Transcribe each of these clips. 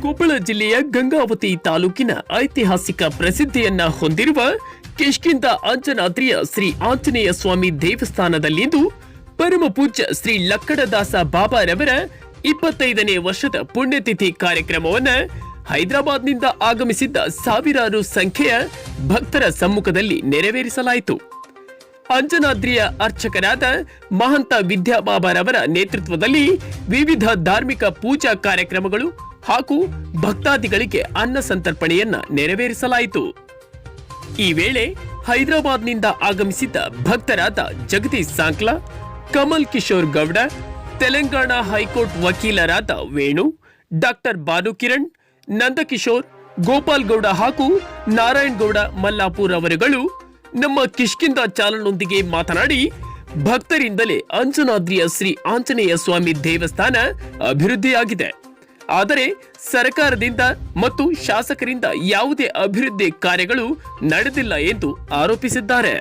ಕೊಪ್ಪಳ ಜಿಲ್ಲೆಯ ಗಂಗಾವತಿ ತಾಲೂಕಿನ ಐತಿಹಾಸಿಕ ಪ್ರಸಿದ್ಧಿಯನ್ನ ಹೊಂದಿರುವ ಕಿಷ್ಕಿಂಧ ಅಂಜನಾದ್ರಿಯ ಶ್ರೀ ಆಂಜನೇಯ ಸ್ವಾಮಿ ದೇವಸ್ಥಾನದಲ್ಲಿಂದು ಪರಮ ಪೂಜ್ಯ ಶ್ರೀ ಲಕ್ಕಡದಾಸ ಬಾಬಾರವರ 25ನೇ ವರ್ಷದ ಪುಣ್ಯತಿಥಿ ಕಾರ್ಯಕ್ರಮವನ್ನ ಹೈದರಾಬಾದ್ನಿಂದ ಆಗಮಿಸಿದ್ದ ಸಾವಿರಾರು ಸಂಖ್ಯೆಯ ಭಕ್ತರ ಸಮ್ಮುಖದಲ್ಲಿ ನೆರವೇರಿಸಲಾಯಿತು. ಅಂಜನಾದ್ರಿಯ ಅರ್ಚಕರಾದ ಮಹಂತ ವಿದ್ಯಾಬಾಬಾರವರ ನೇತೃತ್ವದಲ್ಲಿ ವಿವಿಧ ಧಾರ್ಮಿಕ ಪೂಜಾ ಕಾರ್ಯಕ್ರಮಗಳು ಹಾಗೂ ಭಕ್ತಾದಿಗಳಿಗೆ ಅನ್ನ ಸಂತರ್ಪಣೆಯನ್ನ ನೆರವೇರಿಸಲಾಯಿತು. ಈ ವೇಳೆ ಹೈದರಾಬಾದ್ನಿಂದ ಆಗಮಿಸಿದ್ದ ಭಕ್ತರಾದ ಜಗದೀಶ್ ಸಾಂಕ್ಲಾ, ಕಮಲ್ ಕಿಶೋರ್ ಗೌಡ, ತೆಲಂಗಾಣ ಹೈಕೋರ್ಟ್ ವಕೀಲರಾದ ವೇಣು, ಡಾಕ್ಟರ್ ಭಾನುಕಿರಣ್, ನಂದಕಿಶೋರ್, ಗೋಪಾಲ್ ಗೌಡ ಹಾಗೂ ನಾರಾಯಣ್ ಗೌಡ ಮಲ್ಲಾಪುರ್ ಅವರುಗಳು ನಮ್ಮ ಕಿಷ್ಕಿಂಧ ಚಾನಲ್ನೊಂದಿಗೆ ಮಾತನಾಡಿ, ಭಕ್ತರಿಂದಲೇ ಅಂಜನಾದ್ರಿಯ ಶ್ರೀ ಆಂಜನೇಯ ಸ್ವಾಮಿ ದೇವಸ್ಥಾನ ಅಭಿವೃದ್ಧಿಯಾಗಿದೆ. ಆದರೆ ಸರ್ಕಾರದಿಂದ ಮತ್ತು ಶಾಸಕರಿಂದ ಯಾವುದೇ ಅಭಿವೃದ್ಧಿ ಕಾರ್ಯಗಳು ನಡೆದಿಲ್ಲ ಎಂದು ಆರೋಪಿಸಿದ್ದಾರೆ.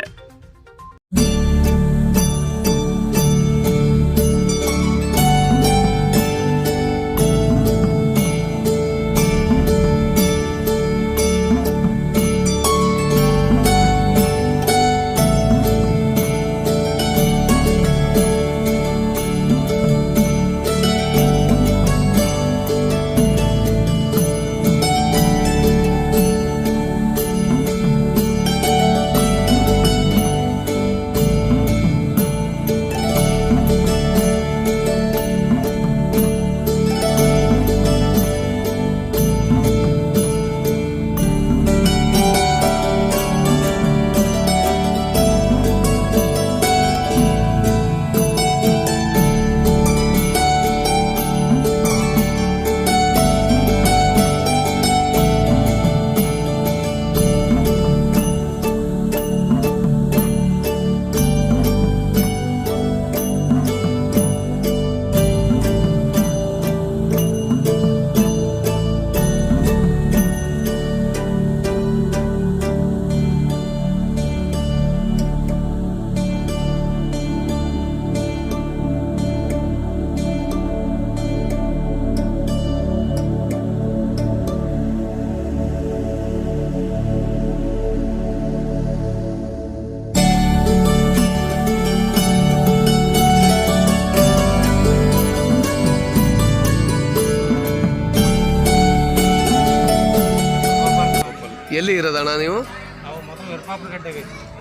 ಎಲ್ಲಿ ಇರೋದಣ್ಣ ನೀವು?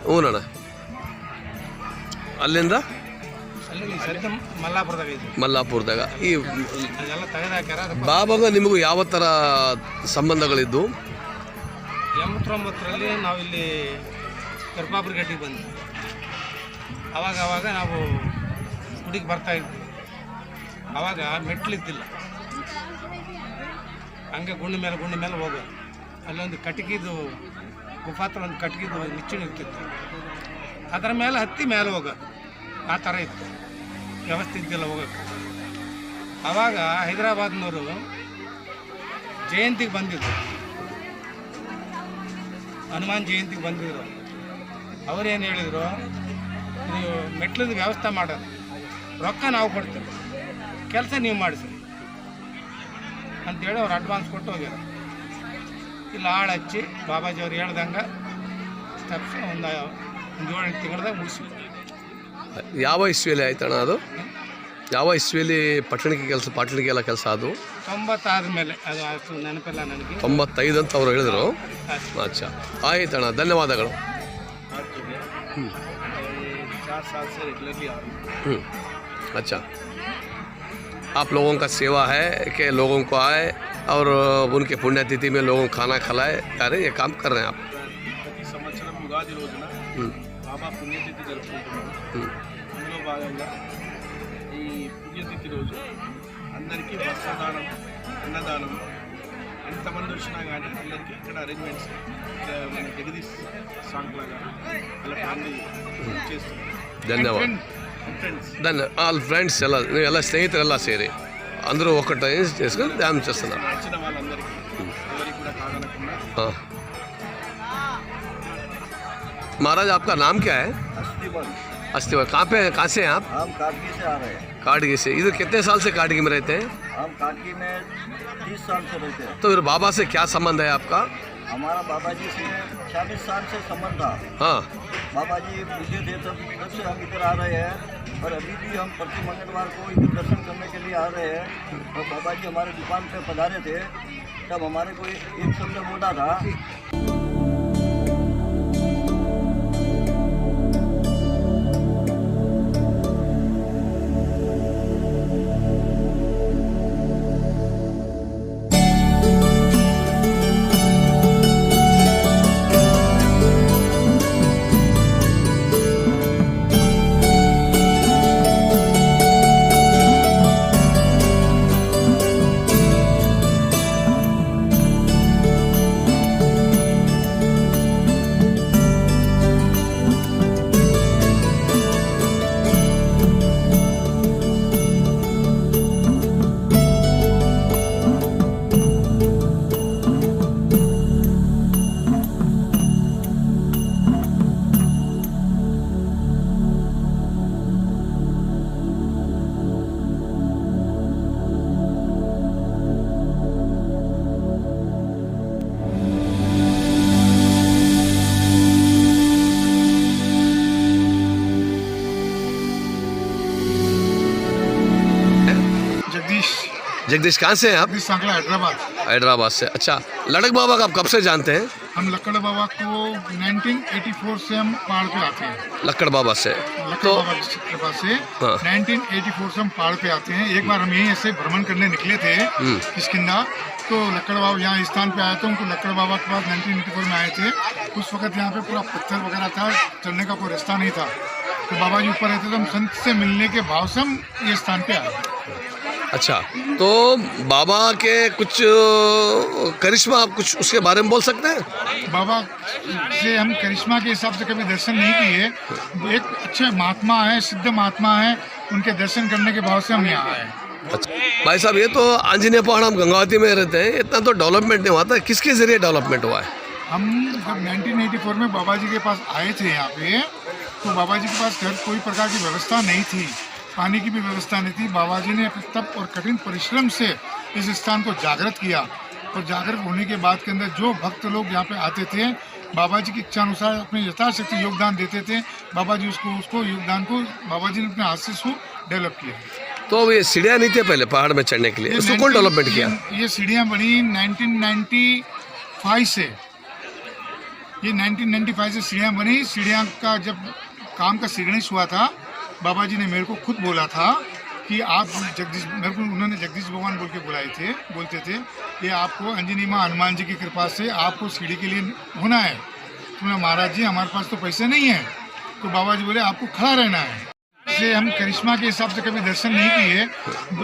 ಹ್ಞೂನಣ್ಣ. ಅಲ್ಲಿಂದ ಮಲ್ಲಾಪುರದಾಗ. ಈ ಬಾಬಾಗ ನಿಮಗೂ ಯಾವ ಥರ ಸಂಬಂಧಗಳಿದ್ದು? 89ರಲ್ಲಿ ನಾವಿಲ್ಲಿ ಕರ್ಪಾಪುರ ಗಟ್ಟಿಗೆ ಬಂದ್ವಿ. ಅವಾಗ ನಾವು ಗುಡಿಗೆ ಬರ್ತಾ ಇದ್ವಿ. ಅವಾಗ ಮೆಟ್ಲಿದ್ದಿಲ್ಲ, ಹಂಗೆ ಗುಂಡಿ ಮೇಲೆ ಹೋಗೋದು. ಅಲ್ಲೊಂದು ಕಟ್ಟಿಗೆದು ಗುಫಾತ್ರ ಒಂದು ಕಟ್ಟಿಗೆದು ನಿಚ್ಚಣ ಇರ್ತಿತ್ತು, ಅದರ ಮೇಲೆ ಹತ್ತಿ ಮೇಲೆ ಹೋಗೋದು. ಆ ಥರ ಇತ್ತು, ವ್ಯವಸ್ಥೆ ಇದ್ದಿಲ್ಲ ಹೋಗೋಕ್ಕೆ. ಆವಾಗ ಹೈದರಾಬಾದ್ನವರು ಜಯಂತಿಗೆ ಬಂದಿದ್ರು, ಹನುಮಾನ್ ಜಯಂತಿಗೆ ಬಂದಿದ್ರು. ಅವರೇನು ಹೇಳಿದರು, ನೀವು ಮೆಟ್ಲದ ವ್ಯವಸ್ಥೆ ಮಾಡೋದು, ರೊಕ್ಕ ನಾವು ಕೊಡ್ತೀವಿ, ಕೆಲಸ ನೀವು ಮಾಡಿಸಿ ಅಂತೇಳಿ ಅವ್ರು ಅಡ್ವಾನ್ಸ್ ಕೊಟ್ಟು ಹೋಗ್ಯಾರ. ಇಲ್ಲಿ ಆಳು ಹಚ್ಚಿ ಬಾಬಾಜಿ ಅವ್ರು ಹೇಳ್ದಂಗೆ ಸ್ಟೆಪ್ಸ್ ಒಂದು 7 ತಿಂಗಳದಾಗ ಮುಗಿಸ್ವಿ. ಯಾವ ಇಸ್ವಿಯಲ್ಲಿ ಆಯ್ತಣ್ಣ ಅದು? ಯಾವ ಇಸ್ವಿಯಲ್ಲಿ ಪಾಟಣಿಗೆಲ್ಲ ಕೆಲಸ ಅದು? 90 ಆದಮೇಲೆ. ಅದು ಅಷ್ಟು ನೆನಪಿಲ್ಲ ನನಗೆ. 95 ಅಂತ ಅವರು ಹೇಳಿದರು. ಅಚ್ಚಾ, ಆಯ್ತಣ್ಣ, ಧನ್ಯವಾದಗಳು. 4 साल से रेगुलरली आ रही हूँ. अच्छा, आप लोगों का सेवा है कि लोगों को आए और उनके पुण्यतिथि में लोगों को खाना खिलाए, अरे ये काम कर रहे हैं आप? ప్రతి సంవత్సరం ఉగాది రోజున బాబా పుణ్యతిథి జరుపుకుంటున్నాం. అందులో భాగంగా ఈ పుణ్యతిథి రోజు అందరికీ వస్త్రదానం, అన్నదానం, ఎంతమంది వచ్చినా కానీ అందరికీ ఇక్కడ అరేంజ్మెంట్స్ మన జగదీష్ సాంక్లా గారు వాళ్ళ ఫ్యామిలీ చేస్తున్నారు. ధన్యవాదాలు. ఆల్ ఫ్రెండ్స్ ಎಲ್ಲ స్నేహితులెಲ್ಲ ಸೇರಿ అందరూ ఒకటి చేసుకొని ధ్యానం చేస్తున్నారు. महाराज आपका नाम क्या है? अस्ती कहाँ कहाँ से हैं आप? हम काटकी से आ रहे हैं। काटगी से। इधर कितने साल से काटगी में रहते हैं? हम काटकी में 30 साल से रहते हैं। तो फिर बाबा से क्या संबंध है आपका? हमारा बाबा जी से 40 साल से संबंध था। हाँ। बाबा जी पूछे थे तब से हम इधर आ रहे हैं और अभी भी हम प्रति मंगलवार को इधर दर्शन करने के लिए आ रहे हैं। और बाबा जी हमारे दुकान पे पधारे थे तब हमारे को एक शब्द बोला था। जगदीश कहाँ से हैं आप? सांकला हैदराबाद। हैदराबाद से। अच्छा, लड़क बाबा का आप कब से जानते हैं? हम लक्कड़ बाबा को 1984 से हम पहाड़ पे आते हैं। लक्कड़ बाबा से। लक्कड़ तो बाबा की कृपा से हाँ। 1984 से हम पहाड़ पे आते हैं। एक बार हम यहीं ऐसे भ्रमण करने निकले थे किष्किंधा, तो लक्कड़ बाबा यहाँ स्थान पे आए थे। उनको लक्कड़ बाबा के पास 1984 में आए थे। उस वक्त यहाँ पे पूरा पत्थर वगैरह था, चलने का कोई रास्ता नहीं था। तो बाबा जी ऊपर रहते थे, हम संत से मिलने के भाव से हम ये स्थान पे आए। अच्छा, तो बाबा के कुछ करिश्मा आप कुछ उसके बारे में बोल सकते हैं? बाबा से हम करिश्मा के हिसाब से कभी दर्शन नहीं किए। एक अच्छे महात्मा है, सिद्ध महात्मा है, उनके दर्शन करने के भाव से हम यहाँ आए। अच्छा भाई साहब, ये तो आंजनेय पहाड़ हम गंगावती में रहते हैं, इतना तो डेवलपमेंट नहीं हुआ था, किसके जरिए डेवलपमेंट हुआ है? हम जब 1984 में बाबा जी के पास आए थे यहाँ पे, तो बाबा जी के पास घर कोई प्रकार की व्यवस्था नहीं थी, पानी की भी व्यवस्था नहीं थी। बाबा जी ने अपने तप और कठिन परिश्रम से इस स्थान को जागृत किया और जागृत होने के बाद के अंदर जो भक्त लोग यहाँ पे आते थे, बाबा जी की इच्छा अनुसार अपने यथाशक्ति योगदान देते थे। बाबा जी उसको योगदान को बाबा जी ने अपने हाथ से उसको डेवलप किया। तो ये सीढ़ियाँ नहीं थे पहले पहाड़ में चढ़ने के लिए, उसको कौन डेवलपमेंट किया? ये सीढ़ियाँ बनी 1995 से। ये 1995 से सीढ़ियाँ बनी। सीढ़ियाँ का जब काम का सिग्नेचर हुआ था, बाबा जी ने मेरे को खुद बोला था कि आप जगदीश, मेरे को उन्होंने जगदीश भगवान बोल के बोलते थे कि आपको अंजनी माँ हनुमान जी की कृपा से आपको सीढ़ी के लिए होना है। तो मैं, महाराज जी हमारे पास तो पैसे नहीं है। तो बाबा जी बोले आपको खड़ा रहना है। से हम करिश्मा के हिसाब से कभी दर्शन नहीं किए।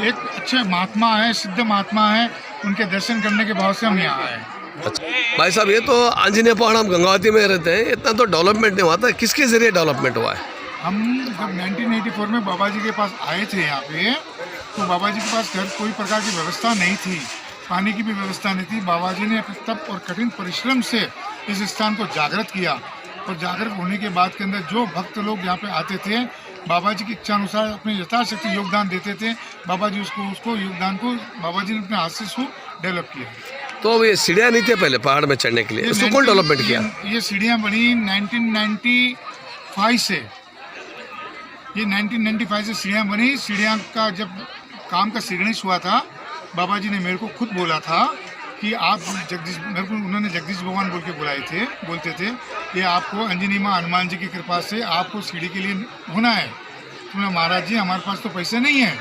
एक अच्छे महात्मा है, सिद्ध महात्मा है, उनके दर्शन करने के भाव से हम यहाँ आए। अच्छा भाई साहब, ये तो आंजनेय पहाड़ हम गंगावती में रहते हैं, इतना तो डेवलपमेंट नहीं हुआ था, किसके जरिए डेवलपमेंट हुआ है? हम जब 1984 में बाबा जी के पास आए थे यहाँ पे, तो बाबा जी के पास घर कोई प्रकार की व्यवस्था नहीं थी, पानी की भी व्यवस्था नहीं थी। बाबा जी ने अपने तप और कठिन परिश्रम से इस स्थान को जागृत किया और जागृत होने के बाद के अंदर जो भक्त लोग यहाँ पे आते थे, बाबा जी की इच्छा अनुसार अपने यथाशक्ति योगदान देते थे। बाबा जी उसको योगदान को बाबा जी ने अपने हाथ से उसको डेवलप किया। तो ये सीढ़ियाँ नहीं थे पहले पहाड़ में चढ़ने के लिए, उसको कौन डेवलपमेंट किया? ये सीढ़ियाँ बनी 1995 से। ये 1995 से सीढ़ियाँ बनी। सीढ़ियाँ का जब काम का सिग्नेचर हुआ था, बाबा जी ने मेरे को खुद बोला था कि आप जगदीश, मेरे को उन्होंने जगदीश भगवान बोल के बोलते थे कि आपको अंजनी माँ हनुमान जी की कृपा से आपको सीढ़ी के लिए होना है। तो मैं, महाराज जी हमारे पास तो पैसे नहीं है।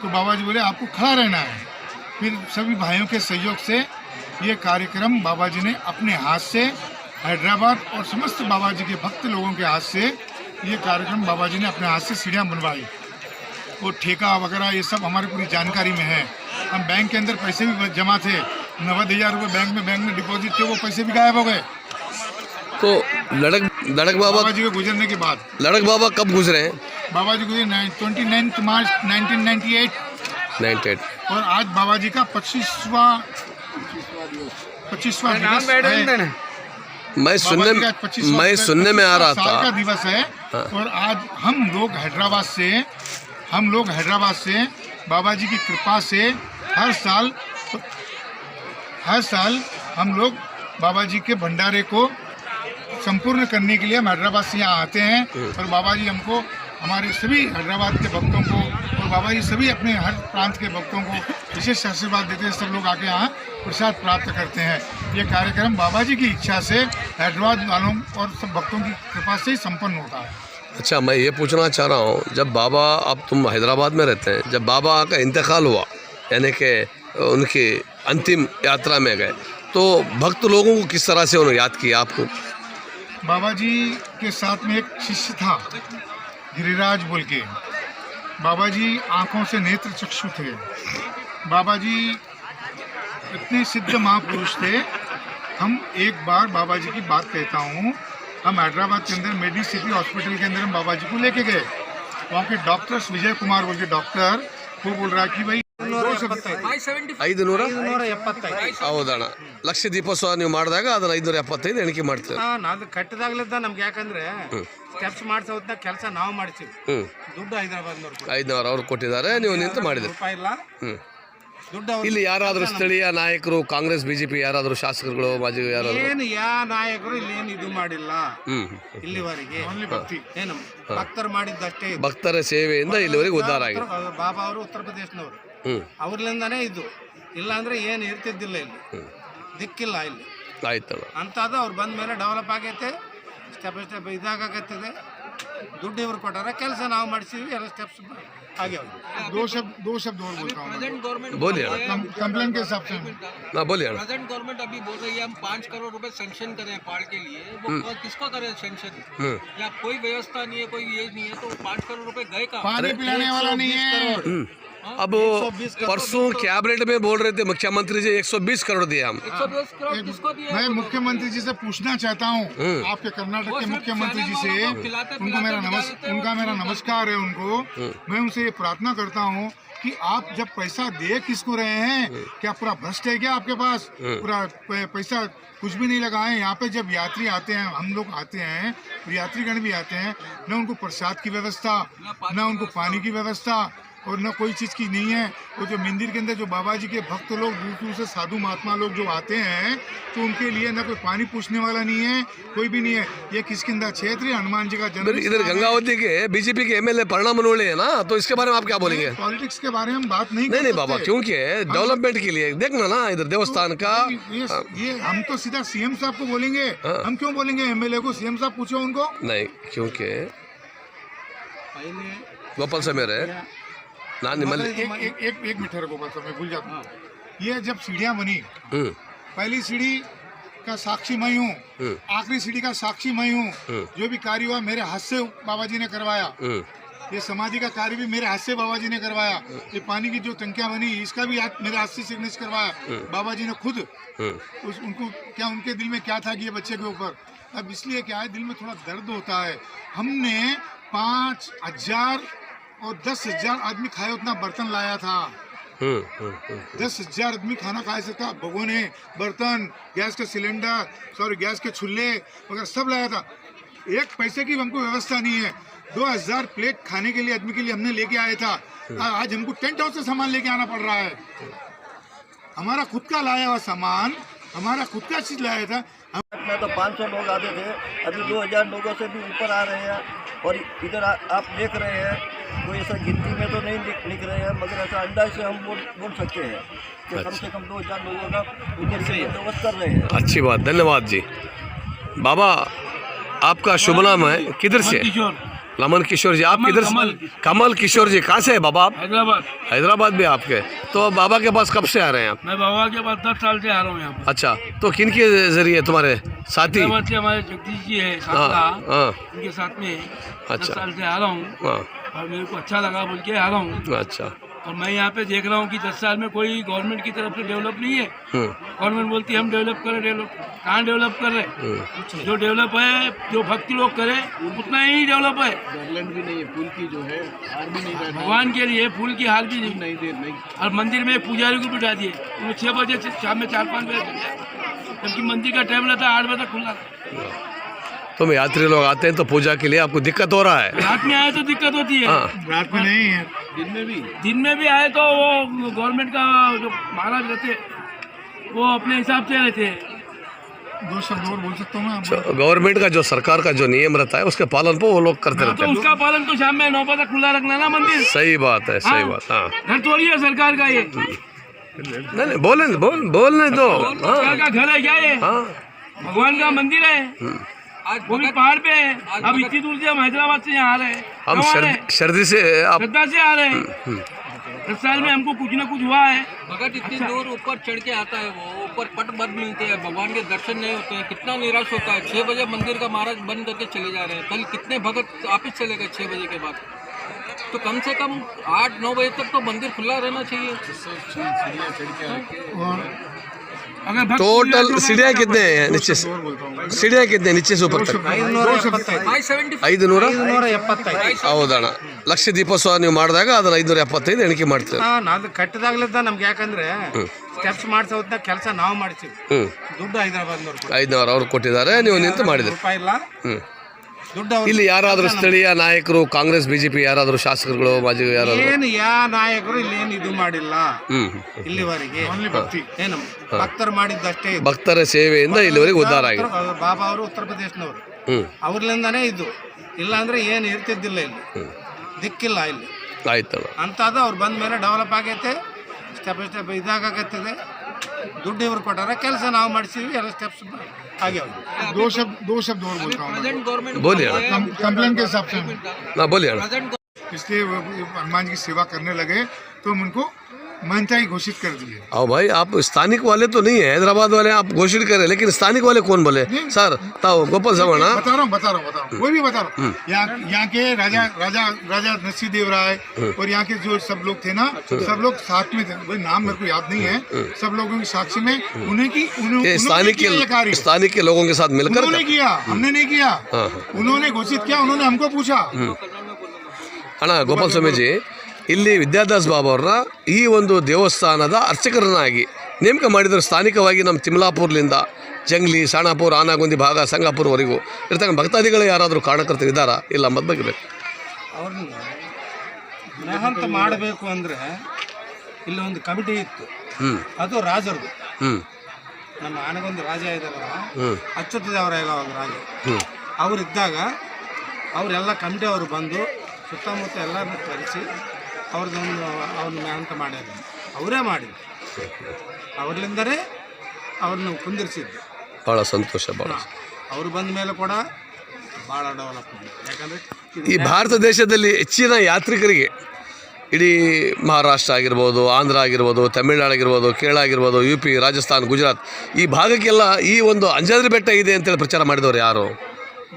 तो बाबा जी बोले आपको खड़ा रहना है। फिर सभी भाइयों के सहयोग से ये कार्यक्रम बाबा जी ने अपने हाथ से, हैदराबाद और समस्त बाबा जी के भक्त लोगों के हाथ से ये कार्यक्रम बाबा जी ने अपने हाथ से सीढ़ियाँ बनवाई। वो ठेका वगैरह ये सब हमारी पूरी जानकारी में है। हम बैंक के अंदर पैसे भी जमा थे, 90,000 रुपये बैंक में डिपॉजिट थे, वो पैसे भी गायब हो गए। तो लड़क बाबा जी के गुजरने के बाद। लड़क बाबा कब गुजरे हैं? बाबा जी गुजरे 29 मार्च 1998। और आज बाबा जी का 25वां दिवस है। मैं बाबा जी का 25वां सुनने में आ रहा साल का था। दिवस है। और आज हम लोग हैदराबाद से बाबा जी की कृपा से हर साल हम लोग बाबा जी के भंडारे को संपूर्ण करने के लिए हम हैदराबाद से यहाँ आते हैं। और बाबा जी हमको, हमारे सभी हैदराबाद के भक्तों को, और बाबा जी सभी अपने हर प्रांत के भक्तों को विशेष आशीर्वाद देते हैं। सब लोग आके यहाँ प्रसाद प्राप्त करते हैं। ये कार्यक्रम बाबा जी की इच्छा से हैदराबाद वालों और सब भक्तों की कृपा से ही संपन्न होता है। अच्छा, मैं ये पूछना चाह रहा हूँ, जब बाबा, अब तुम हैदराबाद में रहते हैं, जब बाबा का इंतकाल हुआ, यानी कि उनकी अंतिम यात्रा में गए, तो भक्त लोगों को किस तरह से उन्होंने याद किया आपको? बाबा जी के साथ में एक शिष्य था, गिरिराज बोल के। बाबा जी आँखों से नेत्र चक्षु थे। बाबा जी इतने सिद्ध महापुरुष थे। हम एक बार बाबा जी की बात कहता हूँ, हम हैदराबाद के अंदर मेडी सिटी हॉस्पिटल के अंदर हम बाबा जी को लेके गए। वहाँ के डॉक्टर्स, विजय कुमार बोल के डॉक्टर, वो बोल रहा कि भाई 575 ಹೌದಣ್ಣ. ಲಕ್ಷ ದೀಪೋತ್ಸವ ನೀವು ಮಾಡಿದಾಗ ಅದನ್ನ 575 ಎಣಿಕೆ ಮಾಡ್ತೀವಿ. ಅದು ಕಟ್ಟಿದಾಗ್ಲಿದ್ದ ನಮ್ಗೆ ಯಾಕಂದ್ರೆ ಸ್ಟೆಪ್ಸ್ ಮಾಡಿಸೋದ್ನ ಕೆಲಸ ನಾವು ಮಾಡಿಸಿವಿ. ದುಡ್ಡು ಹೈದರಾಬಾದ್ನವ್ರು 500 ಅವ್ರು ಕೊಟ್ಟಿದ್ದಾರೆ, ನೀವು ನಿಂತು ಮಾಡಿದ್ರಿ. ರೂಪಾಯಿ ಇಲ್ಲ, ದುಡ್ಡು ಅವ್ರು. ಇಲ್ಲಿ ಯಾರಾದರೂ ಸ್ಥಳೀಯ ನಾಯಕರು, ಕಾಂಗ್ರೆಸ್ ಬಿಜೆಪಿ ಯಾರಾದರೂ ಶಾಸಕರುಗಳು, ಮಾಜಿ ಯಾರಾದರೂ? ಏನು ನಾಯಕರು ಇಲ್ಲಿ ಏನು ಇದು ಮಾಡಿಲ್ಲ ಇಲ್ಲಿವರೆಗೆ. ಏನು ಭಕ್ತರು ಮಾಡಿದ್ದಷ್ಟೇ. ಭಕ್ತರ ಸೇವೆಯಿಂದ ಇಲ್ಲಿವರೆಗೆ ಉದ್ಧಾರ ಆಗಿದೆ. ಬಾಬಾ ಅವರು ಉತ್ತರ ಪ್ರದೇಶನವರು, ಅವ್ರಲಿಂದಾನೇ ಇದು. ಇಲ್ಲ ಅಂದ್ರೆ ಏನು ಇರ್ತಿದ್ದಿಲ್ಲ ಇಲ್ಲಿ, ದಿಕ್ಕಿಲ್ಲ ಇಲ್ಲಿ. ಆಯ್ತಣ್ಣ. ಅಂತದ ಅವ್ರು ಬಂದ ಮೇಲೆ ಡೆವಲಪ್ ಆಗೈತೆ, ಸ್ಟೆಪ್ ಸ್ಟೆಪ್ ಇದಾಗತ್ತದೆ. ದುಡ್ಡು ಇವ್ರು ಕೊಟ್ಟಾರ, ಕೆಲಸ ನಾವು ಮಾಡಿಸಿದ್ವಿ, ಎಲ್ಲ ಸ್ಟೆಪ್ಸ್ ಆಗ್ಯಾವ. दो शब्द और बोलता हूँ। बोलिए कंप्लेन के हिसाब से ना, बोलिए। प्रेजेंट गवर्नमेंट अभी बोल रही है हम 5 करोड़ रुपए सैंक्शन करें पहाड़ के लिए। वो किसको करें सैंक्शन? या कोई व्यवस्था नहीं है, कोई ये नहीं है, तो 5 करोड़ रुपए गए कहाँ? पानी पिलाने वाला नहीं है। अब परसों कैबिनेट में बोल रहे थे मुख्यमंत्री जी 120 करोड़ दिए हम। 120 करोड़ किसको दिए? मैं मुख्यमंत्री जी से पूछना चाहता हूँ, आपके कर्नाटक के मुख्यमंत्री जी से, उनका मेरा नमस्कार है उनको। मैं उनसे ये प्रार्थना करता हूँ कि आप जब पैसा दे किसको रहे हैं? क्या पूरा भ्रष्ट है क्या आपके पास? पूरा पैसा कुछ भी नहीं लगाए। यहाँ पे जब यात्री आते हैं, हम लोग आते हैं, यात्रीगण भी आते हैं, न उनको प्रसाद की व्यवस्था, न उनको पानी की व्यवस्था, और न कोई चीज़ की नहीं है। वो जो मंदिर के अंदर जो बाबा जी के भक्त लोग, दूर दूर से साधु महात्मा लोग जो आते हैं, तो उनके लिए न कोई पानी पूछने वाला नहीं है, कोई भी नहीं है। ये किसके अंदर क्षेत्र है? हनुमान जी का जन्म। इधर गंगावती के बीजेपी के एमएलए प्रणब मनोले है ना, तो इसके बारे में आप क्या बोलेंगे? पॉलिटिक्स के बारे में हम बात नहीं नहीं बाबा, क्योंकि डेवलपमेंट के लिए देखना ना, इधर देवस्थान का ये हम तो सीधा सीएम साहब को बोलेंगे। हम क्यों बोलेंगे एमएलए को? सीएम साहब पूछो उनको। नहीं, क्योंकि गोपाल से मेरे ना निमल एक मिनट गोपाल साहब, मैं भूल जाता हूँ। ये जब सीढ़ियाँ बनी, पहली सीढ़ी का साक्षी मैं हूँ, आखिरी सीढ़ी का साक्षी मैं हूँ। जो भी कार्य हुआ मेरे हाथ से बाबा जी ने करवाया। ये समाधि का कार्य भी मेरे हाथ से बाबा जी ने करवाया। ये पानी की जो टंकियाँ बनी, इसका भी मेरे हाथ से सिग्नेचर करवाया बाबा जी ने खुद। उनको क्या, उनके दिल में क्या था कि ये बच्चे के ऊपर, अब इसलिए क्या है, दिल में थोड़ा दर्द होता है। हमने 5,000 और 10,000 आदमी खाए उतना बर्तन लाया था। 10,000 आदमी खाना खा सकता, भगोने, बर्तन, गैस के सिलेंडर, गैस के चूल्हे वगैरह सब लाया था। एक पैसे की हमको व्यवस्था नहीं है। 2,000 प्लेट खाने के लिए आदमी के लिए हमने लेके आया था। आज हमको टेंट हाउस से सामान लेके आना पड़ रहा है। हमारा खुद का लाया हुआ सामान, हमारा खुद का चीज लाया था। में तो 500 लोग आते थे, अभी 2,000 लोगों से भी ऊपर आ रहे हैं। और इधर आप देख रहे हैं, कोई ऐसा गिनती में तो नहीं लिख रहे हैं, मगर ऐसा अंदाज से हम बोल सकते हैं कि कम से कम 2,000 लोगों का उधर से बंदोबस्त कर रहे हैं। अच्छी बात, धन्यवाद जी। बाबा, आपका शुभ नाम है, किधर से? लमन किशोर जी। आप किधर से? कमल किशोर जी। कहाँ से है बाबा आप? हैदराबाद भी आपके। तो बाबा के पास कब से आ रहे हैं आप? मैं बाबा के पास 10 साल से आ रहा हूँ यहाँ पर। अच्छा, तो किन के जरिए तुम्हारे साथी? हमारे जगदीश जी है उनके साथ में 10 साल से आ रहा हूँ। और मेरे को अच्छा लगा बोल के आ रहा हूँ। अच्छा, और मैं यहाँ पे देख रहा हूँ कि 10 साल में कोई गवर्नमेंट की तरफ से डेवलप नहीं है। गवर्नमेंट बोलती है हम डेवलप करें, कहाँ डेवलप कर रहे? जो डेवलप है, जो भक्ति लोग करे उतना ही डेवलप है। गवर्नमेंट भी नहीं है, फूल की जो है हार भी नहीं बैठा, भगवान के लिए फूल की हाल भी नहीं। नहीं। और मंदिर में पुजारी को बिठा दिए, वो 6 बजे से शाम में 4-5 बजे जबकि मंदिर का टाइम रहता है 8 बजे तक खुला था। तो यात्री लोग आते हैं तो पूजा के लिए आपको दिक्कत हो रहा है? रात में आए तो दिक्कत होती है, हाँ। रात में नहीं है, दिन में भी आए तो वो गवर्नमेंट का जो महाराज रहते वो अपने हिसाब से रहते हैं। 2 शब्द और बोल सकता हूँ मैं आपको? गवर्नमेंट का जो सरकार का जो नियम रहता है उसके पालन पर वो लोग करते रहते तो हैं। उसका पालन तो शाम में 9 बजे तक खुला रखना ना मंदिर। सही बात है, सही हाँ। बात। हाँ, घर थोड़ी है सरकार का ये, नहीं बोलने दो। सरकार का घर है क्या ये? हाँ, भगवान का मंदिर है, वो भी पहाड़ पे है। अब इतनी दूर से हम हैदराबाद से यहाँ आ रहे हैं, हम क्यों आ रहे हैं? सर्दी से आप श्रद्धा से आ रहे हैं। 10 साल में हमको कुछ ना कुछ हुआ है। भगत इतनी दूर ऊपर चढ़ के आता है, वो ऊपर पट बंद मिलते हैं, भगवान के दर्शन नहीं होते हैं, कितना निराश होता है। 6 बजे मंदिर का महाराज बंद करके चले जा रहे हैं। कल कितने भगत वापिस चले गए 6 बजे के बाद। तो कम से कम 8-9 बजे तक तो मंदिर खुला रहना चाहिए। अगर भक्त टोटल सीढ़ियाँ कितने हैं नीचे से? सीढ़ियाँ कितने नीचे से ऊपर तक? 575 ಹೌದಣ್ಣ. ಲಕ್ಷ ದೀಪೋತ್ಸವ ನೀವು ಮಾಡಿದಾಗ ಅದನ್ನ 575 ಎಣಿಕೆ ಮಾಡ್ತೀವಿ. ಅದು ಕಟ್ಟಿದಾಗ್ಲಿದ್ದ ನಮ್ಗೆ ಯಾಕಂದ್ರೆ ಸ್ಟೆಪ್ಸ್ ಮಾಡಿಸೋ ಹೊತ್ನಾಗ ಕೆಲಸ ನಾವು ಮಾಡ್ತೀವಿ. ದುಡ್ಡು ಹೈದರಾಬಾದ್ನವ್ರು 500 ಅವ್ರು ಕೊಟ್ಟಿದ್ದಾರೆ, ನೀವು ನಿಂತು ಮಾಡಿದ್ರಿ. ರೂಪಾಯಿ ಇಲ್ಲ, ದುಡ್ಡು ಅವ್ರು. ಇಲ್ಲಿ ಯಾರಾದರೂ ಸ್ಥಳೀಯ ನಾಯಕರು, ಕಾಂಗ್ರೆಸ್ ಬಿಜೆಪಿ ಯಾರಾದರೂ ಶಾಸಕರುಗಳು, ಮಾಜಿ ಯಾರಾದರೂ? ಏನು ನಾಯಕರು ಇಲ್ಲಿ ಏನು ಇದು ಮಾಡಿಲ್ಲ ಇಲ್ಲಿವರೆಗೆ. ಏನು ಭಕ್ತರು ಮಾಡಿದ್ದಷ್ಟೇ ಇದು. ಭಕ್ತರ ಸೇವೆಯಿಂದ ಇಲ್ಲಿವರೆಗೆ ಉದ್ಧಾರ ಆಗಿದೆ. ಬಾಬಾ ಅವರು ಉತ್ತರ ಪ್ರದೇಶನವರು, ಅವ್ರಲಿಂದಾನೇ ಇದು. ಇಲ್ಲ ಅಂದ್ರೆ ಏನು ಇರ್ತಿದ್ದಿಲ್ಲ ಇಲ್ಲಿ, ದಿಕ್ಕಿಲ್ಲ ಇಲ್ಲಿ. ಆಯ್ತಣ್ಣ. ಅಂತದ್ದು ಅವ್ರು ಬಂದ ಮೇಲೆ ಡೆವಲಪ್ ಆಗೈತೆ, ಸ್ಟೆಪ್ ಸ್ಟೆಪ್ ಇದಾಗತ್ತದ. ದುಡ್ಡು ಇವ್ರು ಕೊಟ್ಟಾರ, ಕೆಲಸ ನಾವು ಮಾಡಿಸಿವಿ, ಎಲ್ಲ ಸ್ಟೆಪ್ಸ್ ಆಗ್ಯಾವ. 2 शब्द और बोलता हूँ मैं। प्रेजेंट गवर्नमेंट बोलिए। कंप्लेन के हिसाब से ನಾ ಬೋಲಿ ಅಣ್ಣ. इसलिए वो हनुमान जी की सेवा करने लगे तो हम उनको महंता ही घोषित कर दिए। आओ भाई, आप स्थानिक वाले तो नहीं है, हैदराबाद वाले आप घोषित करें, लेकिन स्थानिक वाले कौन बोले? सर ताओ गोपाल सावण बता रहा हूँ कोई भी बता रहा हूँ। यहाँ के राजा नरसिंह देव राय और यहाँ के जो सब लोग थे ना, सब लोग साथ में थे। भाई नाम मेरे को याद नहीं है, सब लोगों की साक्षी में स्थानिक के लोगों के साथ मिलकर उन्होंने किया, हमने नहीं किया। उन्होंने घोषित किया, उन्होंने हमको पूछा। ಅಣ್ಣ ಗೋಪಾಲ ಸ್ವಾಮೀಜಿ, ಇಲ್ಲಿ ವಿದ್ಯಾದಾಸ್ ಬಾಬಾ ಅವ್ರನ್ನ ಈ ಒಂದು ದೇವಸ್ಥಾನದ ಅರ್ಚಕರನ್ನಾಗಿ ನೇಮಕ ಮಾಡಿದರು. ಸ್ಥಾನಿಕವಾಗಿ ನಮ್ಮ ತಿಮ್ಲಾಪುರ್ಲಿಂದ ಜಂಗ್ಲಿ, ಸಾಣಾಪುರ, ಆನಾಗುಂದಿ ಭಾಗ, ಸಂಗಾಪುರವರೆಗೂ ಇರ್ತಕ್ಕಂಥ ಭಕ್ತಾದಿಗಳು ಯಾರಾದರೂ ಕಾರಣಕರ್ತರು ಇದ್ದಾರಾ? ಇಲ್ಲ, ಮದ್ ಬಗ್ಗೆ ಬೇಕು. ಅವ್ರನ್ನ ಮಹಂತ ಮಾಡಬೇಕು ಅಂದರೆ ಇಲ್ಲಿ ಒಂದು ಕಮಿಟಿ ಇತ್ತು, ಅದು ರಾಜರದು. ನಮ್ಮ ಆನಗೊಂದು ರಾಜ ಇದ್ದಾರಲ್ಲ, ಅಚ್ಯುತದೇವರಾಯ ಒಂದು ರಾಜ, ಅವರಿದ್ದಾಗ ಅವರೆಲ್ಲ ಕಮಿಟಿ ಅವರು ಬಂದು ಸುತ್ತಮುತ್ತ ಎಲ್ಲರನ್ನ ಕರೆಸಿ ಅವ್ರನ್ನ ಮಹಂತ ಮಾಡ್ಯಾರ. ಅವರೇ ಮಾಡಿದ್ರು, ಅವ್ರಲಿಂದನೇ ಅವ್ರನ್ನ ಕುಂದಿರಿಸಿದ್ರು. ಭಾಳ ಸಂತೋಷ. ಭಾಳ ಅವರು ಬಂದ ಮೇಲೆ ಕೂಡ ಭಾಳ ಡೆವಲಪ್ ಮಾಡಿದ್ರು. ಯಾಕಂದರೆ ಈ ಭಾರತ ದೇಶದಲ್ಲಿ ಹೆಚ್ಚಿನ ಯಾತ್ರಿಕರಿಗೆ ಇಡೀ ಮಹಾರಾಷ್ಟ್ರ ಆಗಿರ್ಬೋದು, ಆಂಧ್ರ ಆಗಿರ್ಬೋದು, ತಮಿಳುನಾಡು ಆಗಿರ್ಬೋದು, ಕೇರಳ ಆಗಿರ್ಬೋದು, UP, ರಾಜಸ್ಥಾನ್, ಗುಜರಾತ್ ಈ ಭಾಗಕ್ಕೆಲ್ಲ ಈ ಒಂದು ಅಂಜನಾದ್ರಿ ಬೆಟ್ಟ ಇದೆ ಅಂತೇಳಿ ಪ್ರಚಾರ ಮಾಡಿದವರು ಯಾರು?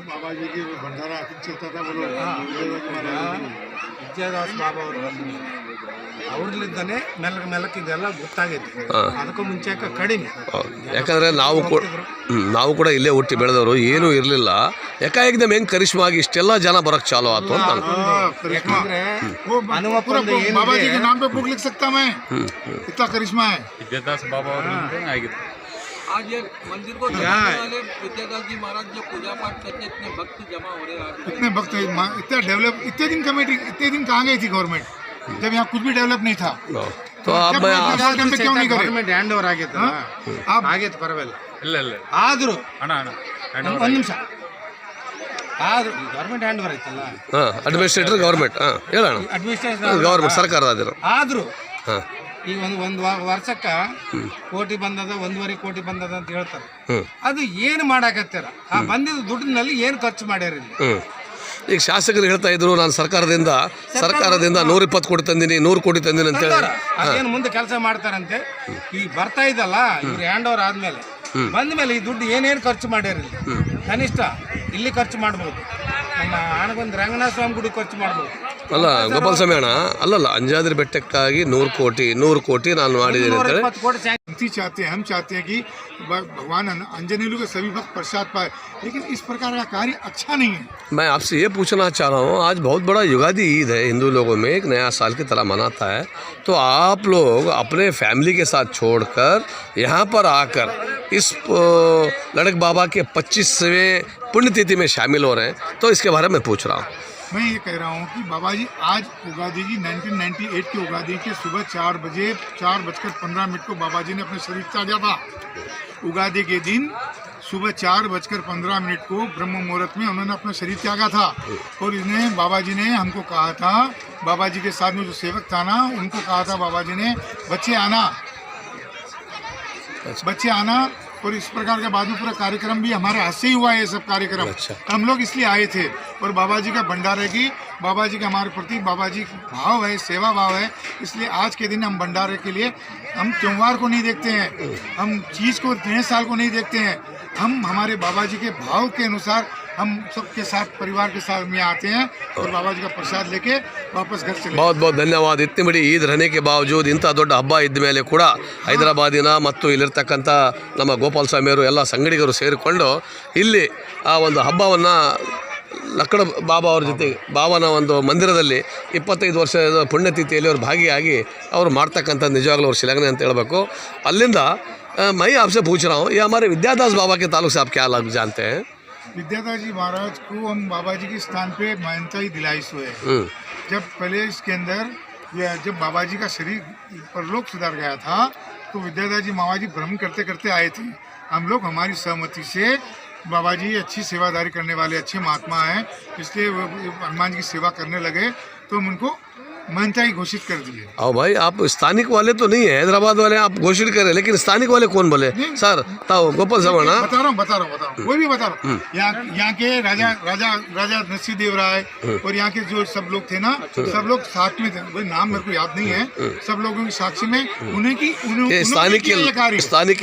बाबा जी की भंडारा चलता था, बोलो ವಿದ್ಯಾದಾಸ್ ಬಾಬಾ ಅವರು ಅವ್ರಲಿದ್ದಾನೆ ಮೆಲ್ಲಕ್ಕೆ ಇದೆಲ್ಲ ಗೊತ್ತಾಗೈತಿ. ಅದಕ್ಕೂ ಮುಂಚೆ ಕಡಿಮೆ. ಯಾಕಂದರೆ ನಾವು ಕೂಡ ಇಲ್ಲೇ ಹುಟ್ಟಿ ಬೆಳೆದವರು, ಏನೂ ಇರಲಿಲ್ಲ. ಏಕಾಏಕದಮ್ ಹೆಂಗೆ ಕರಿಷ್ಮಾಗಿ ಇಷ್ಟೆಲ್ಲ ಜನ ಬರೋಕ್ಕೆ ಚಾಲು ಆಯ್ತು ಅಂತ. ಯಾಕಂದ್ರೆ बाबा जी के नाम पे बुक लिख सकता मैं, इतना करिश्मा है। विद्यादास बाबा और आज ये मंदिर को चलाने वाले विद्यादास जी महाराज जो पूजा पाठ करते, इतने भक्त जमा हो रहे हैं आज। इतने भक्त, इतना डेवलप, इतने दिन कमेटी, इतने दिन कहाँ गई थी गवर्नमेंट, जब यहाँ कुछ भी डेवलप नहीं था? तो आप क्यों नहीं करे? ಗವರ್ಮೆಂಟ್ ಹ್ಯಾಂಡ್ ಓವರ್ ಆಗೈತೆ, ಆಗೈತೆ ಪರವಾಗಿಲ್ಲ. ಆದರೂ ಒಂದು ನಿಮಿಷ, ಆದ್ರೂ ಗವರ್ಮೆಂಟ್ ಹ್ಯಾಂಡ್ ಓವರ್ ಐತಲ್ಲ, ಅಡ್ಮಿನಿಸ್ಟ್ರೇಟರ್ ಗೌರ್ಮೆಂಟ್ ಹೇಳೋಣ, ಅಡ್ಮಿನಿಸ್ಟ್ರೇಷನ್ ಗೌರ್ಮೆಂಟ್ ಸರ್ಕಾರದಾದಿರೋ. ಆದರೂ ಈಗ ಒಂದು ವರ್ಷಕ್ಕ ಕೋಟಿ ಬಂದದ, 1.5 ಕೋಟಿ ಬಂದದ ಅಂತ ಹೇಳ್ತಾರೆ. ಅದು ಏನು ಮಾಡಾಕತ್ತಾರ? ಆ ಬಂದಿದ್ದ ದುಡ್ಡಿನಲ್ಲಿ ಏನು ಖರ್ಚು ಮಾಡ್ಯಾರ ಇಲ್ಲಿ? ಈಗ ಶಾಸಕರು ಹೇಳ್ತಾ ಇದ್ರು, ನಾನು ಸರ್ಕಾರದಿಂದ 120 ಕೋಟಿ ತಂದಿನಿ, 100 ಕೋಟಿ ತಂದಿನಿ ಅಂತ ಹೇಳಿ. ಅದೇನು ಮುಂದೆ ಕೆಲಸ ಮಾಡ್ತಾರಂತೆ. ಈಗ ಬರ್ತಾ ಇದ್ದಲ್ಲ ಇವ್ರು ಹ್ಯಾಂಡ್ ಓವರ್ ಆದ್ಮೇಲೆ, ಬಂದ ಮೇಲೆ ಈ ದುಡ್ಡು ಏನೇನು ಖರ್ಚು ಮಾಡ್ಯಾರ ಇಲ್ಲಿ? ಕನಿಷ್ಠ ಇಲ್ಲಿ ಖರ್ಚು ಮಾಡ್ಬೋದು, ನಮ್ಮ ಆನಗೊಂದು ರಂಗನಾಥ ಸ್ವಾಮಿ ಗುಡಿ ಖರ್ಚು ಮಾಡ್ಬೋದು. ಅಲ್ಲ ಗೋಪಾಲ ಸ್ವಾಮಿ ಅಣ್ಣ, ಅಲ್ಲಲ್ಲ ಅಂಜನಾದ್ರಿ ಬೆಟ್ಟಕ್ಕಾಗಿ 100 ಕೋಟಿ ನಾನು ಮಾಡಿದ್ದೀನಿ ಅಂತ ಹೇಳಿ. 120 ಕೋಟಿ हम चाहते हैं कि भगवान अंजनेलू के सभी भक्त प्रसाद पाए, लेकिन इस प्रकार का कार्य अच्छा नहीं है। मैं आपसे ये पूछना चाह रहा हूँ, आज बहुत बड़ा युगादि ईद है, हिंदू लोगों में एक नया साल की तरह मनाता है, तो आप लोग अपने फैमिली के साथ छोड़कर यहाँ पर आकर इस लड़क बाबा के 25वें पुण्यतिथि में शामिल हो रहे हैं, तो इसके बारे में पूछ रहा हूँ। मैं ये कह रहा हूँ कि बाबा जी आज उगादी जी 1998 की उगादी के सुबह 4:15 को बाबा जी ने अपने शरीर त्यागा था। उगादी के दिन सुबह 4:15 को ब्रह्म मुहूर्त में उन्होंने अपना शरीर त्यागा था। और इन्हें बाबा जी ने हमको कहा था, बाबा जी के साथ में जो सेवक था ना, उनको कहा था बाबा जी ने बच्चे आना। और इस प्रकार का बाद में पूरा कार्यक्रम भी हमारे हाथ से ही हुआ है। ये सब कार्यक्रम हम लोग इसलिए आए थे। और बाबा जी का भंडारे की, बाबा जी का हमारे प्रति बाबा जी भाव है, सेवा भाव है। इसलिए आज के दिन हम भंडारे के लिए हम त्योहार को नहीं देखते हैं, हम चीज़ को नए साल को नहीं देखते हैं। हम हमारे बाबा जी के भाव के अनुसार हम सबके साथ परिवार के साथ में आते हैं और बाबा जी का प्रसाद लेके वापस घर चले। बहुत बहुत ಧನ್ಯವಾದ. ಇತ್ತಿ ಬಿಡಿ ಈದ್ रहने के बावजूद ಇಂಥ ದೊಡ್ಡ ಹಬ್ಬ ಇದ್ದ ಮೇಲೆ ಕೂಡ ಹೈದರಾಬಾದಿನ ಮತ್ತು ಇಲ್ಲಿರ್ತಕ್ಕಂಥ ನಮ್ಮ ಗೋಪಾಲ ಸ್ವಾಮಿಯವರು ಎಲ್ಲ ಸಂಗಡಿಗರು ಸೇರಿಕೊಂಡು ಇಲ್ಲಿ ಆ ಒಂದು ಹಬ್ಬವನ್ನು ಲಕ್ಕಡ ಬಾಬಾ ಅವ್ರ ಜೊತೆ ಬಾಬಾನ ಒಂದು ಮಂದಿರದಲ್ಲಿ 25 ವರ್ಷದ ಪುಣ್ಯತಿಥಿಯಲ್ಲಿ ಅವರು ಭಾಗಿಯಾಗಿ ಅವರು ಮಾಡ್ತಕ್ಕಂಥ ನಿಜವಾಗ್ಲೂ ಅವ್ರ ಶಿಲಾಗಣೆ ಅಂತ ಹೇಳಬೇಕು. ಅಲ್ಲಿಂದ मैं आपसे पूछ रहा हूँ, ये हमारे विद्यादास बाबा के ताल्लुक से आप क्या अलग जानते हैं? विद्यादास जी महाराज को हम बाबा जी के स्थान पे मान्यता ही दिलाई हुए। जब पहले इसके अंदर जब बाबा जी का शरीर परलोक सुधार गया था तो विद्यादास जी बाबा जी भ्रमण करते करते आए थे। हम लोग हमारी सहमति से बाबा जी अच्छी सेवादारी करने वाले अच्छे महात्मा हैं, इसलिए हनुमान जी की सेवा करने लगे तो हम उनको मान्यता ही घोषित कर दिए। आओ भाई, आप स्थानिक वाले तो नहीं है, हैदराबाद वाले आप घोषित करें, लेकिन स्थानिक वाले कौन बोले? सर ताओ गोपाल सावना बता रहा हूँ कोई भी बता रहा हूँ। यहाँ के राजा नरसिंहदेव राय और यहाँ के जो सब लोग थे ना, सब लोग साथ में थे। भाई नाम मेरे को याद नहीं है। सब लोगों की साक्षी में स्थानिक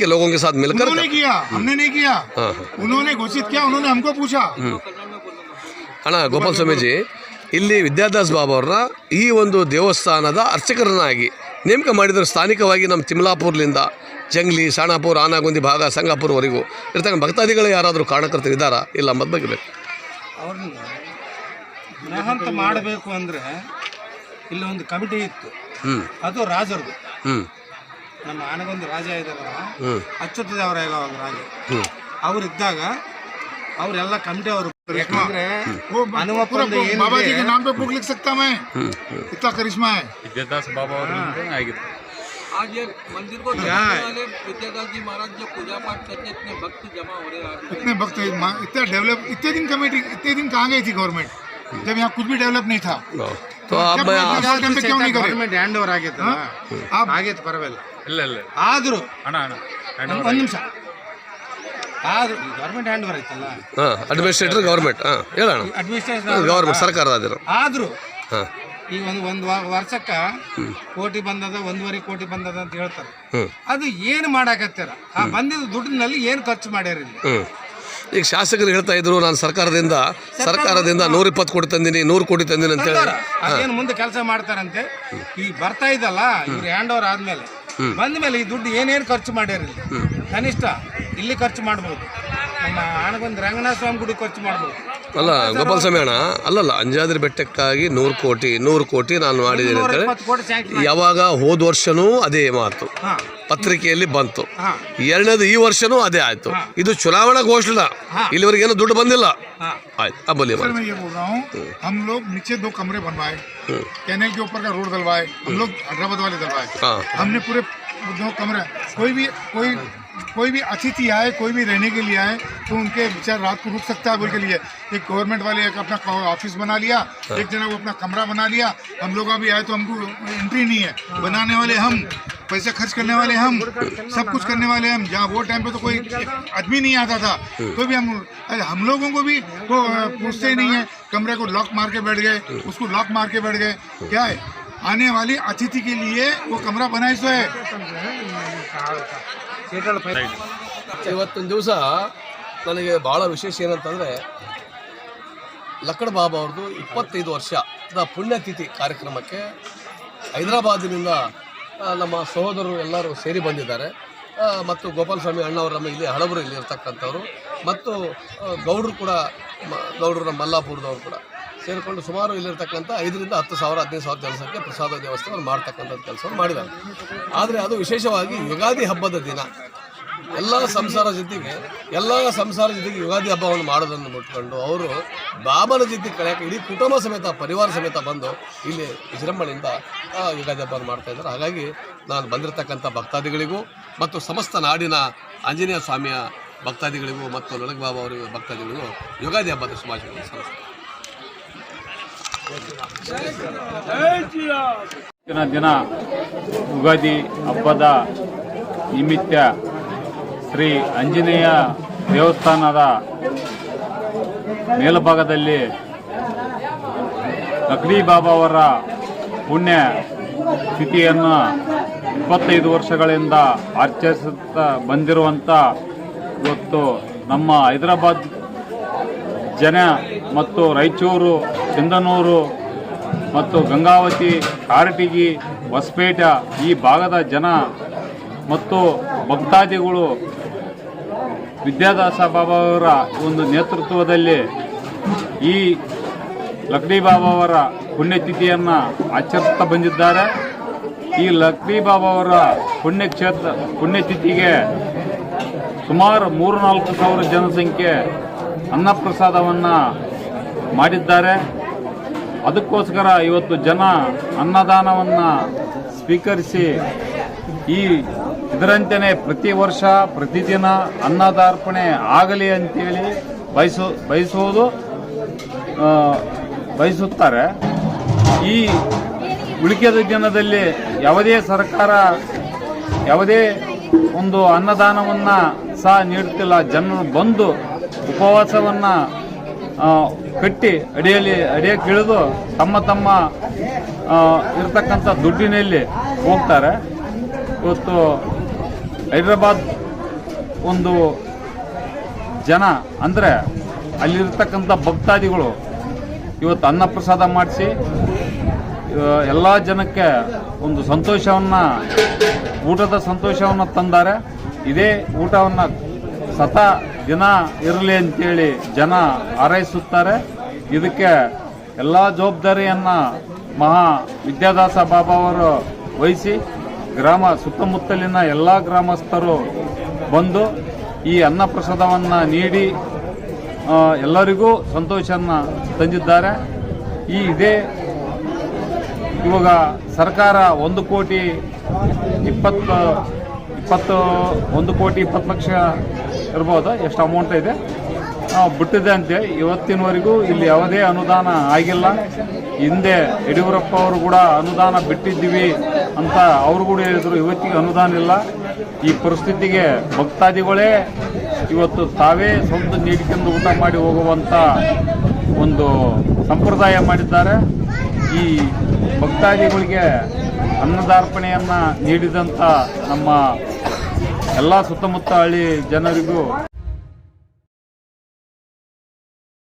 के लोगों के साथ मिलकर उन्होंने किया, हमने नहीं किया। उन्होंने घोषित किया, उन्होंने हमको पूछा। ಅಣ್ಣ ಗೋಪಾಲ ಸ್ವಾಮೀಜಿ, ಇಲ್ಲಿ ವಿದ್ಯಾದಾಸ್ ಬಾಬಾ ಅವ್ರನ್ನ ಈ ಒಂದು ದೇವಸ್ಥಾನದ ಅರ್ಚಕರನ್ನಾಗಿ ನೇಮಕ ಮಾಡಿದರು. ಸ್ಥಾನಿಕವಾಗಿ ನಮ್ಮ ತಿಮ್ಲಾಪುರ್ಲಿಂದ ಜಂಗ್ಲಿ, ಸಾಣಾಪುರ, ಆನಾಗುಂದಿ ಭಾಗ, ಸಂಗಾಪುರವರೆಗೂ ಇರ್ತಕ್ಕಂಥ ಭಕ್ತಾದಿಗಳು ಯಾರಾದರೂ ಕಾರಣಕರ್ತರು ಇದ್ದಾರಾ? ಇಲ್ಲ, ಮದ್ ಬಗ್ಗೆ ಬೇಕು. ಅವ್ರನ್ನ ಮಹಂತ ಮಾಡಬೇಕು ಅಂದರೆ ಇಲ್ಲಿ ಒಂದು ಕಮಿಟಿ ಇತ್ತು, ಅದು ರಾಜರದು. ನಮ್ಮ ಆನಗೊಂದು ರಾಜ ಇದ್ದಾರಲ್ಲ, ಅಚ್ಯುತದೇವರಾಯ ರಾಜ, ಅವರಿದ್ದಾಗ ಅವರೆಲ್ಲ ಕಮಿಟಿ ಅವರು बाबा जी के नाम पे बुक लिख सकता मैं, इतना करिश्मा है विद्यादास बाबा आज ये मंदिर को वाले विद्यादास जी महाराज जो पूजा पाठ करते इतने भक्त जमा हो रहे हैं, इतने भक्त, इतना डेवलप, इतने दिन कमेटी, इतने दिन कहाँ गई थी गवर्नमेंट जब यहाँ कुछ भी डेवलप नहीं था? तो आप क्यों नहीं करे? ಗವರ್ಮೆಂಟ್ ಹ್ಯಾಂಡ್ ಓವರ್ ಆಗಿತ್ತು, ಆಗೈತೆ ಪರವಾಗಿಲ್ಲ. ಇಲ್ಲ ಆದರೂ ಒಂದು ನಿಮಿಷ, ಆದ್ರೂ ಗವರ್ಮೆಂಟ್ ಹ್ಯಾಂಡ್ ಓವರ್ ಐತಲ್ಲ, ಅಡ್ಮಿನಿಸ್ಟ್ರೇಟರ್ ಗವರ್ಮೆಂಟ್ ಹೇಳೋಣ, ಅಡ್ಮಿನಿಸ್ಟ್ರೇಷನ್ ಗವರ್ಮೆಂಟ್ ಸರ್ಕಾರದಾದ್ರು. ಆದರೂ ಈಗ ಒಂದು ವರ್ಷಕ್ಕೆ ಕೋಟಿ ಬಂದದ, 1.5 ಕೋಟಿ ಬಂದದ ಅಂತ ಹೇಳ್ತಾರೆ. ಅದು ಏನು ಮಾಡಾಕತ್ತಾರ? ಆ ಬಂದಿದ್ದ ದುಡ್ಡಿನಲ್ಲಿ ಏನು ಖರ್ಚು ಮಾಡ್ಯಾರ ಇಲ್ಲಿ? ಈಗ ಶಾಸಕರು ಹೇಳ್ತಾ ಇದ್ರು, ನಾನು ಸರ್ಕಾರದಿಂದ 120 ಕೋಟಿ ತಂದಿನಿ, 100 ಕೋಟಿ ತಂದಿನಿ ಅಂತ ಹೇಳಿ. ಅದೇನು ಮುಂದೆ ಕೆಲಸ ಮಾಡ್ತಾರಂತೆ. ಈಗ ಬರ್ತಾ ಇದ್ದಲ್ಲ ಇವ್ರು ಹ್ಯಾಂಡ್ ಓವರ್ ಆದ್ಮೇಲೆ, ಬಂದ ಮೇಲೆ ಈ ದುಡ್ಡು ಏನೇನು ಖರ್ಚು ಮಾಡ್ಯಾರ ಇಲ್ಲಿ? ಕನಿಷ್ಠ ಇಲ್ಲಿ ಖರ್ಚು ಮಾಡ್ಬೋದು, ನಮ್ಮ ಆನಗೊಂದು ರಂಗನಾಥ ಸ್ವಾಮಿ ಗುಡಿ ಖರ್ಚು ಮಾಡ್ಬೋದು. ಅಲ್ಲ ಗೋಪಾಲ ಸ್ವಾಮಿ ಅಣ್ಣ, ಅಲ್ಲಲ್ಲ ಅಂಜಾದ್ರಿ ಬೆಟ್ಟಕ್ಕಾಗಿ 100 ಕೋಟಿ ನಾನು ಮಾಡಿದ್ದೀನಿ ಅಂತೇಳಿ ಯಾವಾಗ ಹೋದ ವರ್ಷನೂ ಅದೇ ಮಾತು ಪತ್ರಿಕೆಯಲ್ಲಿ ಬಂತು. ಎರಡನೇದು ಈ ವರ್ಷನೂ ಅದೇ ಆಯ್ತು. ಇದು ಚುನಾವಣಾ ಘೋಷಣೆ, ಇಲ್ಲಿವರೆಗೆ ಏನೋ ದುಡ್ಡು ಬಂದಿಲ್ಲ. ಆಯ್ತು, ಅಬ್ಬಲಿ मैं ये बोल रहा हूँ, हम लोग नीचे 2 कमरे बनवाए, कैनल के ऊपर का रोड डलवाए, हम लोग हैदराबाद वाले डलवाए। हमने पूरे 2 कमरे, कोई भी अतिथि आए, कोई भी रहने के लिए आए तो उनके विचार रात को रुक सकता है बोल के लिए एक गवर्नमेंट वाले एक अपना ऑफिस बना लिया, एक जना वो अपना कमरा बना लिया। हम लोग अभी आए तो हमको एंट्री नहीं है, बनाने वाले हम, पैसे खर्च करने वाले हम, सब कुछ करने वाले हम। जहाँ वो टाइम पे तो कोई आदमी नहीं आता था, तो भी हम लोगों को भी तो पूछते ही नहीं है। कमरे को लॉक मार के बैठ गए, उसको लॉक मार के बैठ गए। क्या है, आने वाली अतिथि के लिए वो कमरा बनाई सो है। ಇವತ್ತಿನ ದಿವಸ ನನಗೆ ಭಾಳ ವಿಶೇಷ ಏನಂತಂದರೆ, ಲಕ್ಕಡ ಬಾಬಾ ಅವ್ರದ್ದು 25 ವರ್ಷದ ಪುಣ್ಯತಿಥಿ ಕಾರ್ಯಕ್ರಮಕ್ಕೆ ಹೈದರಾಬಾದಿನಿಂದ ನಮ್ಮ ಸಹೋದರರು ಎಲ್ಲರೂ ಸೇರಿ ಬಂದಿದ್ದಾರೆ. ಮತ್ತು ಗೋಪಾಲ ಸ್ವಾಮಿ ಅಣ್ಣವರು ನಮ್ಮ ಇಲ್ಲಿ ಹಳಬರು ಇಲ್ಲಿ ಇರ್ತಕ್ಕಂಥವ್ರು, ಮತ್ತು ಗೌಡರು ಕೂಡ, ಗೌಡರು ನಮ್ಮ ಮಲ್ಲಾಪುರದವರು ಕೂಡ ಸೇರಿಕೊಂಡು ಸುಮಾರು ಇಲ್ಲಿರ್ತಕ್ಕಂಥ 5,000 10,000 15,000 ಜನಸಂಖ್ಯೆ ಪ್ರಸಾದ ದೇವಸ್ಥಾನ ಮಾಡ್ತಕ್ಕಂಥ ಕೆಲಸವನ್ನು ಮಾಡಿದ್ದಾರೆ. ಆದರೆ ಅದು ವಿಶೇಷವಾಗಿ ಯುಗಾದಿ ಹಬ್ಬದ ದಿನ ಎಲ್ಲ ಸಂಸಾರ ಜೊತೆಗೆ ಯುಗಾದಿ ಹಬ್ಬವನ್ನು ಮಾಡೋದನ್ನು ಮುಟ್ಕೊಂಡು ಅವರು ಬಾಬನ ಜೊತೆ ಕಳೆಯಕ್ಕೆ ಇಡೀ ಕುಟುಂಬ ಸಮೇತ ಪರಿವಾರ ಸಮೇತ ಬಂದು ಇಲ್ಲಿ ವಿಜೃಂಭಣೆಯಿಂದ ಯುಗಾದಿ ಹಬ್ಬವನ್ನು ಮಾಡ್ತಾ ಇದ್ದಾರೆ. ಹಾಗಾಗಿ ನಾನು ಬಂದಿರತಕ್ಕಂಥ ಭಕ್ತಾದಿಗಳಿಗೂ ಮತ್ತು ಸಮಸ್ತ ನಾಡಿನ ಆಂಜನೇಯ ಸ್ವಾಮಿಯ ಭಕ್ತಾದಿಗಳಿಗೂ ಮತ್ತು ಲೊಳಗ್ ಬಾಬಾ ಅವರ ಭಕ್ತಾದಿಗಳಿಗೂ ಯುಗಾದಿ ಹಬ್ಬದ ಶುಭಾಶಯಗಳು ಸಲ್ಲಿಸ್ತೇನೆ. ದಿನ ಯುಗಾದಿ ಹಬ್ಬದ ನಿಮಿತ್ತ ಶ್ರೀ ಆಂಜನೇಯ ದೇವಸ್ಥಾನದ ಮೇಲ್ಭಾಗದಲ್ಲಿ ಲಕ್ಡಿ ಬಾಬಾ ಅವರ ಪುಣ್ಯ ತಿಥಿಯನ್ನು 25 ವರ್ಷಗಳಿಂದ ಆಚರಿಸುತ್ತಾ ಬಂದಿರುವಂಥ ಇವತ್ತು ನಮ್ಮ ಹೈದರಾಬಾದ್ ಜನ ಮತ್ತು ರಾಯಚೂರು, ಸಿಂಧನೂರು ಮತ್ತು ಗಂಗಾವತಿ, ಕಾರಟಗಿ, ಹೊಸಪೇಟ ಈ ಭಾಗದ ಜನ ಮತ್ತು ಭಕ್ತಾದಿಗಳು ವಿದ್ಯಾದಾಸ ಬಾಬಾ ಅವರ ಒಂದು ನೇತೃತ್ವದಲ್ಲಿ ಈ ಲಕ್ಡಿ ಬಾಬಾ ಅವರ ಪುಣ್ಯತಿಥಿಯನ್ನು ಆಚರಿಸುತ್ತಾ ಬಂದಿದ್ದಾರೆ. ಈ ಲಕ್ಡಿ ಬಾಬಾ ಅವರ ಪುಣ್ಯತಿಥಿಗೆ ಸುಮಾರು 3-4 ಸಾವಿರ ಜನಸಂಖ್ಯೆ ಅನ್ನಪ್ರಸಾದವನ್ನು ಮಾಡಿದ್ದಾರೆ. ಅದಕ್ಕೋಸ್ಕರ ಇವತ್ತು ಜನ ಅನ್ನದಾನವನ್ನು ಸ್ವೀಕರಿಸಿ ಇದರಂತೆಯೇ ಪ್ರತಿ ವರ್ಷ ಪ್ರತಿದಿನ ಅನ್ನದಾರ್ಪಣೆ ಆಗಲಿ ಅಂತೇಳಿ ಬಯಸುತ್ತಾರೆ. ಈ ಉಳಿಕೆದ ದಿನದಲ್ಲಿ ಯಾವುದೇ ಸರ್ಕಾರ ಯಾವುದೇ ಒಂದು ಅನ್ನದಾನವನ್ನು ಸಹ ನೀಡುತ್ತಿಲ್ಲ. ಜನರು ಬಂದು ಉಪವಾಸವನ್ನು ಕಟ್ಟಿ ಅಡಿಯಕ್ಕಿಳಿದು ತಮ್ಮ ಇರತಕ್ಕಂಥ ದುಡ್ಡಿನಲ್ಲಿ ಹೋಗ್ತಾರೆ. ಇವತ್ತು ಹೈದರಾಬಾದ್ ಒಂದು ಜನ ಅಂದರೆ ಅಲ್ಲಿರ್ತಕ್ಕಂಥ ಭಕ್ತಾದಿಗಳು ಇವತ್ತು ಅನ್ನಪ್ರಸಾದ ಮಾಡಿಸಿ ಎಲ್ಲ ಜನಕ್ಕೆ ಒಂದು ಊಟದ ಸಂತೋಷವನ್ನು ತಂದಾರೆ. ಇದೇ ಊಟವನ್ನು ದಿನ ಇರಲಿ ಅಂತೇಳಿ ಜನ ಹಾರೈಸುತ್ತಾರೆ. ಇದಕ್ಕೆ ಎಲ್ಲ ಜವಾಬ್ದಾರಿಯನ್ನು ಮಹಾ ವಿದ್ಯಾದಾಸ ಬಾಬಾ ಅವರು ವಹಿಸಿ ಸುತ್ತಮುತ್ತಲಿನ ಎಲ್ಲ ಗ್ರಾಮಸ್ಥರು ಬಂದು ಈ ಅನ್ನಪ್ರಸಾದವನ್ನು ನೀಡಿ ಎಲ್ಲರಿಗೂ ಸಂತೋಷವನ್ನು ತಂದಿದ್ದಾರೆ. ಇವಾಗ ಸರ್ಕಾರ 1 ಕೋಟಿ 20 ಲಕ್ಷ ಇರ್ಬೋದು, ಎಷ್ಟು ಅಮೌಂಟ್ ಇದೆ ಬಿಟ್ಟಿದೆ ಅಂತೇಳಿ ಇವತ್ತಿನವರೆಗೂ ಇಲ್ಲಿ ಯಾವುದೇ ಅನುದಾನ ಆಗಿಲ್ಲ. ಹಿಂದೆ ಯಡಿಯೂರಪ್ಪ ಅವರು ಕೂಡ ಅನುದಾನ ಬಿಟ್ಟಿದ್ದೀವಿ ಅಂತ ಅವರು ಕೂಡ ಹೇಳಿದರು. ಇವತ್ತಿಗೆ ಅನುದಾನ ಇಲ್ಲ. ಈ ಪರಿಸ್ಥಿತಿಗೆ ಭಕ್ತಾದಿಗಳೇ ಇವತ್ತು ತಾವೇ ಸ್ವಂತ ನೀಡಿಕೊಂಡು ಊಟ ಮಾಡಿ ಹೋಗುವಂಥ ಒಂದು ಸಂಪ್ರದಾಯ ಮಾಡಿದ್ದಾರೆ. ಈ ಭಕ್ತಾದಿಗಳಿಗೆ ಅನ್ನದಾರ್ಪಣೆಯನ್ನು ನೀಡಿದಂಥ ನಮ್ಮ ಎಲ್ಲ ಸುತ್ತಮುತ್ತ ಹಳ್ಳಿ ಜನರಿಗೂ